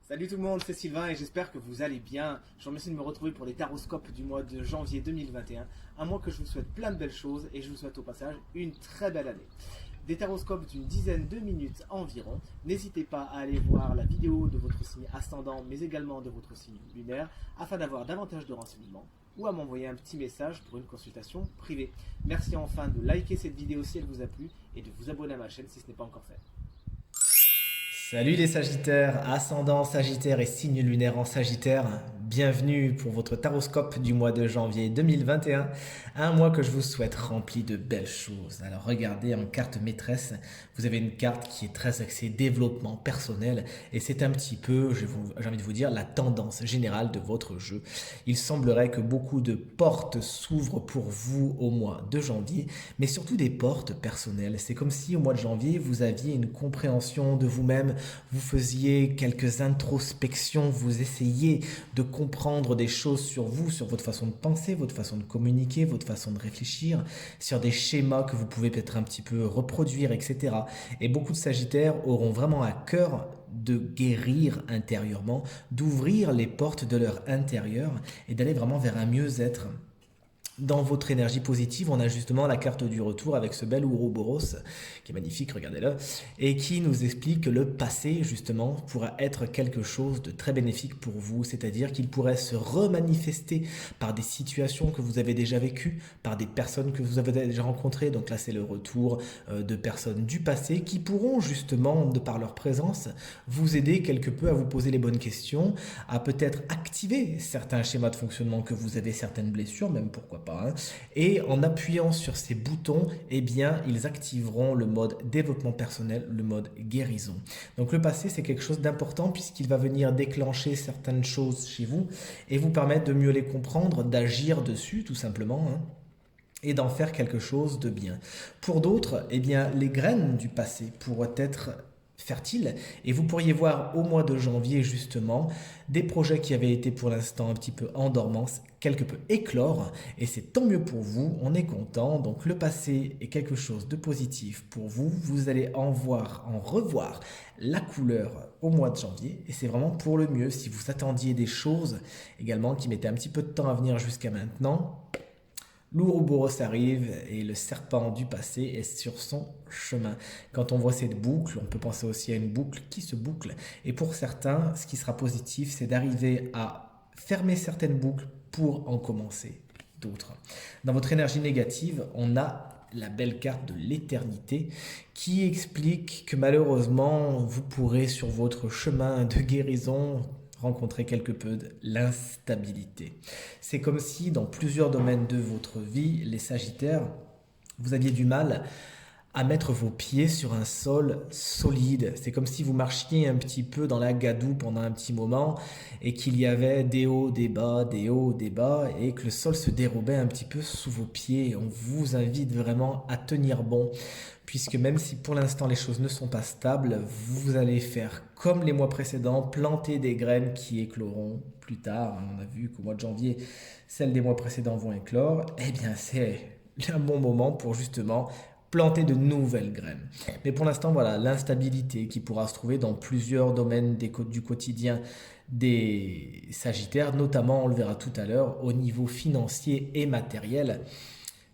Salut tout le monde, c'est Sylvain et j'espère que vous allez bien. Je vous remercie de me retrouver pour les taroscopes du mois de janvier 2021. Un mois que je vous souhaite plein de belles choses et je vous souhaite au passage une très belle année. Des taroscopes d'une dizaine de minutes environ. N'hésitez pas à aller voir la vidéo de votre signe ascendant mais également de votre signe lunaire afin d'avoir davantage de renseignements ou à m'envoyer un petit message pour une consultation privée. Merci enfin de liker cette vidéo si elle vous a plu et de vous abonner à ma chaîne si ce n'est pas encore fait. Salut les Sagittaires, ascendant Sagittaire et signe lunaire en Sagittaire. Bienvenue pour votre taroscope du mois de janvier 2021. Un mois que je vous souhaite rempli de belles choses. Alors regardez en carte maîtresse, vous avez une carte qui est très axée développement personnel et c'est un petit peu, j'ai envie de vous dire, la tendance générale de votre jeu. Il semblerait que beaucoup de portes s'ouvrent pour vous au mois de janvier, mais surtout des portes personnelles. C'est comme si au mois de janvier, vous aviez une compréhension de vous-même, vous faisiez quelques introspections, vous essayiez de comprendre des choses sur vous, sur votre façon de penser, votre façon de communiquer, votre façon de réfléchir, sur des schémas que vous pouvez peut-être un petit peu reproduire, etc. Et beaucoup de Sagittaires auront vraiment à cœur de guérir intérieurement, d'ouvrir les portes de leur intérieur et d'aller vraiment vers un mieux-être. Dans votre énergie positive, on a justement la carte du retour avec ce bel Ouroboros, qui est magnifique, regardez-le, et qui nous explique que le passé, justement, pourra être quelque chose de très bénéfique pour vous, c'est-à-dire qu'il pourrait se remanifester par des situations que vous avez déjà vécues, par des personnes que vous avez déjà rencontrées, donc là c'est le retour de personnes du passé qui pourront justement, de par leur présence, vous aider quelque peu à vous poser les bonnes questions, à peut-être activer certains schémas de fonctionnement que vous avez, certaines blessures, même pourquoi pas. Hein. Et en appuyant sur ces boutons, eh bien, ils activeront le mode développement personnel, le mode guérison. Donc le passé, c'est quelque chose d'important puisqu'il va venir déclencher certaines choses chez vous et vous permettre de mieux les comprendre, d'agir dessus tout simplement. Hein, et d'en faire quelque chose de bien. Pour d'autres, eh bien, les graines du passé pourraient être fertiles et vous pourriez voir au mois de janvier justement des projets qui avaient été pour l'instant un petit peu en dormance quelque peu éclore et c'est tant mieux pour vous, on est content. Donc le passé est quelque chose de positif pour vous, vous allez en revoir la couleur au mois de janvier et c'est vraiment pour le mieux. Si vous attendiez des choses également qui mettaient un petit peu de temps à venir jusqu'à maintenant, l'Ouroboros arrive et le serpent du passé est sur son chemin. Quand on voit cette boucle, on peut penser aussi à une boucle qui se boucle. Et pour certains, ce qui sera positif, c'est d'arriver à fermer certaines boucles pour en commencer d'autres. Dans votre énergie négative, on a la belle carte de l'éternité qui explique que malheureusement, vous pourrez sur votre chemin de guérison rencontrer quelque peu de l'instabilité. C'est comme si dans plusieurs domaines de votre vie, les Sagittaires, vous aviez du mal à mettre vos pieds sur un sol solide. C'est comme si vous marchiez un petit peu dans la gadoue pendant un petit moment et qu'il y avait des hauts, des bas, des hauts, des bas et que le sol se dérobait un petit peu sous vos pieds. On vous invite vraiment à tenir bon puisque même si pour l'instant les choses ne sont pas stables, vous allez faire comme les mois précédents, planter des graines qui écloront plus tard. On a vu qu'au mois de janvier, celles des mois précédents vont éclore. Eh bien, c'est un bon moment pour justement planter de nouvelles graines. Mais pour l'instant, voilà, l'instabilité qui pourra se trouver dans plusieurs domaines du quotidien des Sagittaires, notamment, on le verra tout à l'heure, au niveau financier et matériel.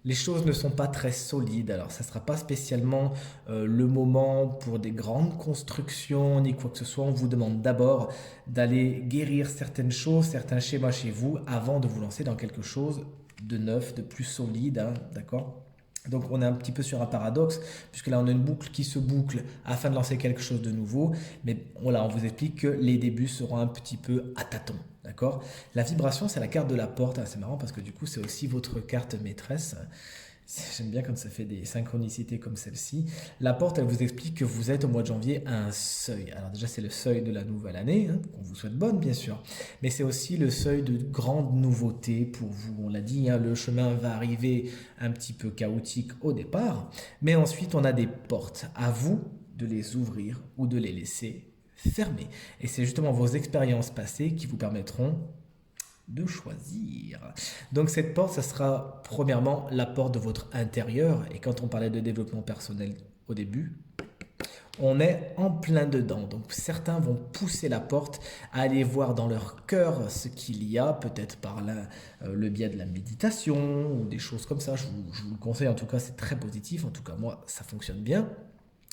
Les choses ne sont pas très solides, alors ça ne sera pas spécialement le moment pour des grandes constructions ni quoi que ce soit. On vous demande d'abord d'aller guérir certaines choses, certains schémas chez vous avant de vous lancer dans quelque chose de neuf, de plus solide, hein, d'accord? Donc on est un petit peu sur un paradoxe, puisque là on a une boucle qui se boucle afin de lancer quelque chose de nouveau, mais voilà, on vous explique que les débuts seront un petit peu à tâtons, d'accord? La vibration, c'est la carte de la porte. Ah, c'est marrant parce que du coup c'est aussi votre carte maîtresse. J'aime bien quand ça fait des synchronicités comme celle-ci. La porte, elle vous explique que vous êtes au mois de janvier à un seuil. Alors déjà, c'est le seuil de la nouvelle année, hein, qu'on vous souhaite bonne, bien sûr. Mais c'est aussi le seuil de grandes nouveautés pour vous. On l'a dit, hein, le chemin va arriver un petit peu chaotique au départ. Mais ensuite, on a des portes. À vous de les ouvrir ou de les laisser fermer. Et c'est justement vos expériences passées qui vous permettront de choisir. Donc cette porte, ça sera premièrement la porte de votre intérieur. Et quand on parlait de développement personnel au début, on est en plein dedans. Donc certains vont pousser la porte à aller voir dans leur cœur ce qu'il y a, peut-être par le biais de la méditation ou des choses comme ça. Je vous le conseille, en tout cas c'est très positif, en tout cas moi ça fonctionne bien.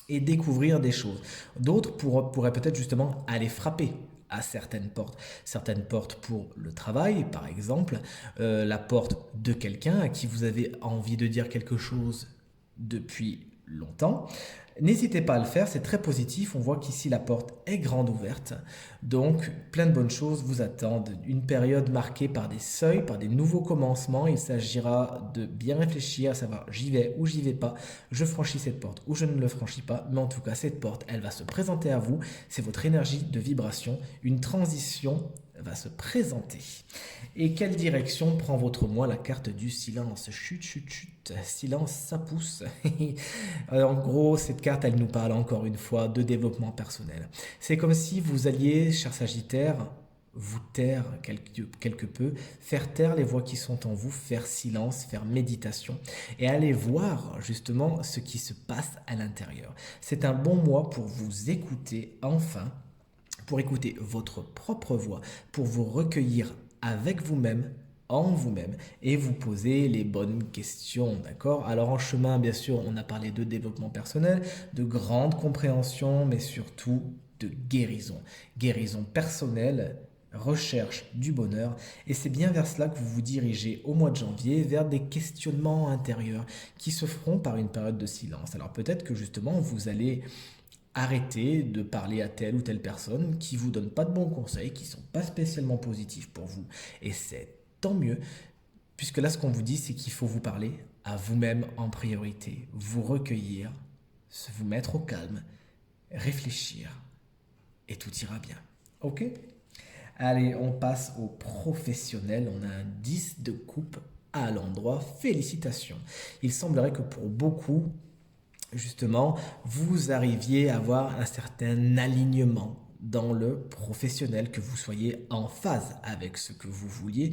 Et découvrir des choses. D'autres pourraient peut-être justement aller frapper à certaines portes pour le travail, par exemple, la porte de quelqu'un à qui vous avez envie de dire quelque chose depuis longtemps. N'hésitez pas à le faire, c'est très positif. On voit qu'ici la porte est grande ouverte. Donc, plein de bonnes choses vous attendent. Une période marquée par des seuils, par des nouveaux commencements. Il s'agira de bien réfléchir, à savoir j'y vais ou j'y vais pas. Je franchis cette porte ou je ne le franchis pas. Mais en tout cas, cette porte, elle va se présenter à vous. C'est votre énergie de vibration. Une transition va se présenter. Et quelle direction prend votre moi? La carte du silence. Chut, chut, chut. Silence, ça pousse. En gros, cette carte, elle nous parle encore une fois de développement personnel. C'est comme si vous alliez, cher Sagittaire, vous taire quelque peu, faire taire les voix qui sont en vous, faire silence, faire méditation et aller voir justement ce qui se passe à l'intérieur. C'est un bon mois pour vous écouter enfin, pour écouter votre propre voix, pour vous recueillir avec vous-même, en vous-même, et vous poser les bonnes questions, d'accord? Alors en chemin, bien sûr, on a parlé de développement personnel, de grande compréhension, mais surtout de guérison. Guérison personnelle, recherche du bonheur, et c'est bien vers cela que vous vous dirigez au mois de janvier, vers des questionnements intérieurs qui se feront par une période de silence. Alors peut-être que justement, vous allez arrêtez de parler à telle ou telle personne qui vous donne pas de bons conseils, qui sont pas spécialement positifs pour vous. Et c'est tant mieux, puisque là, ce qu'on vous dit, c'est qu'il faut vous parler à vous-même en priorité, vous recueillir, vous mettre au calme, réfléchir, et tout ira bien. Ok? Allez, on passe au professionnel. On a un 10 de coupe à l'endroit. Félicitations. Il semblerait que pour beaucoup, justement, vous arriviez à avoir un certain alignement dans le professionnel, que vous soyez en phase avec ce que vous vouliez,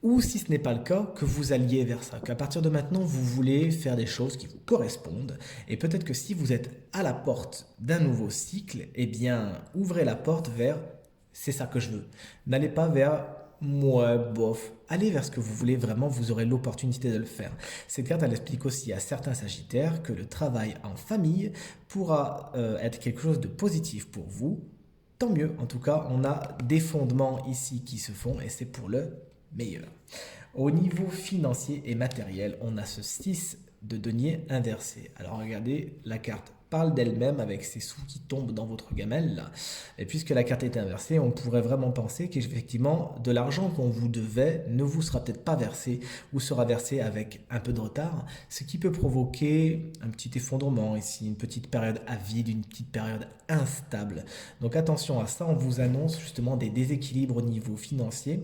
ou si ce n'est pas le cas, que vous alliez vers ça, qu'à partir de maintenant, vous voulez faire des choses qui vous correspondent, et peut-être que si vous êtes à la porte d'un nouveau cycle, eh bien, ouvrez la porte vers « c'est ça que je veux ». N'allez pas vers moi, bof. Allez vers ce que vous voulez vraiment, vous aurez l'opportunité de le faire. Cette carte, elle explique aussi à certains Sagittaires que le travail en famille pourra être quelque chose de positif pour vous. Tant mieux, en tout cas, on a des fondements ici qui se font et c'est pour le meilleur. Au niveau financier et matériel, on a ce 6 de denier inversé. Alors regardez, la carte parle d'elle-même avec ses sous qui tombent dans votre gamelle là. Et puisque la carte est inversée, on pourrait vraiment penser qu'effectivement de l'argent qu'on vous devait ne vous sera peut-être pas versé ou sera versé avec un peu de retard, ce qui peut provoquer un petit effondrement ici, une petite période à vide, une petite période instable. Donc attention à ça, on vous annonce justement des déséquilibres au niveau financier,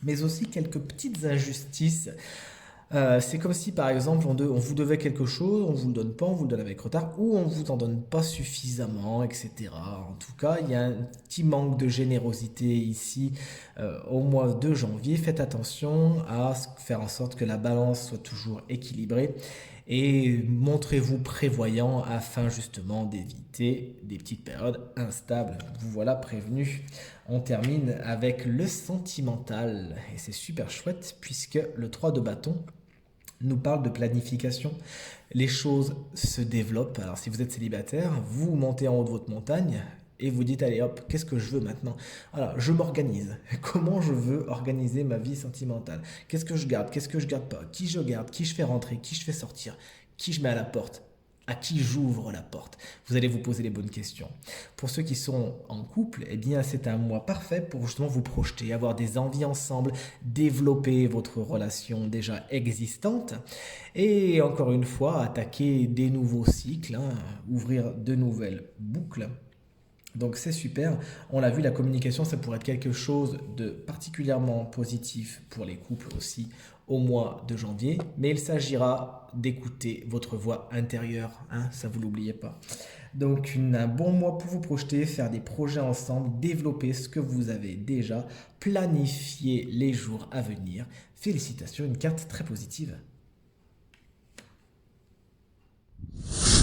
mais aussi quelques petites injustices. C'est comme si par exemple on vous devait quelque chose, on vous le donne pas, on vous le donne avec retard, ou on vous en donne pas suffisamment, etc. En tout cas, il y a un petit manque de générosité ici au mois de janvier. Faites attention à faire en sorte que la balance soit toujours équilibrée et montrez-vous prévoyant afin justement d'éviter des petites périodes instables. Vous voilà prévenu. On termine avec le sentimental et c'est super chouette puisque le 3 de bâton nous parle de planification. Les choses se développent. Alors si vous êtes célibataire, vous montez en haut de votre montagne et vous dites allez hop, qu'est-ce que je veux maintenant? Alors je m'organise. Comment je veux organiser ma vie sentimentale? Qu'est-ce que je garde? Qu'est-ce que je garde pas? Qui je garde? Qui je fais rentrer? Qui je fais sortir? Qui je mets à la porte? À qui j'ouvre la porte? Vous allez vous poser les bonnes questions. Pour ceux qui sont en couple, eh bien c'est un mois parfait pour justement vous projeter, avoir des envies ensemble, développer votre relation déjà existante et encore une fois attaquer des nouveaux cycles, hein, ouvrir de nouvelles boucles. Donc c'est super, on l'a vu, la communication ça pourrait être quelque chose de particulièrement positif pour les couples aussi au mois de janvier, mais il s'agira d'écouter votre voix intérieure, hein, ça vous l'oubliez pas. Donc un bon mois pour vous projeter, faire des projets ensemble, développer ce que vous avez déjà, planifier les jours à venir. Félicitations, une carte très positive.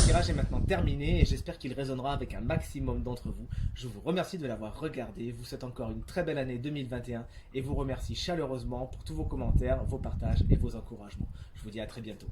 tirage est maintenant terminé et j'espère qu'il résonnera avec un maximum d'entre vous. Je vous remercie de l'avoir regardé, vous souhaite encore une très belle année 2021 et vous remercie chaleureusement pour tous vos commentaires, vos partages et vos encouragements. Je vous dis à très bientôt.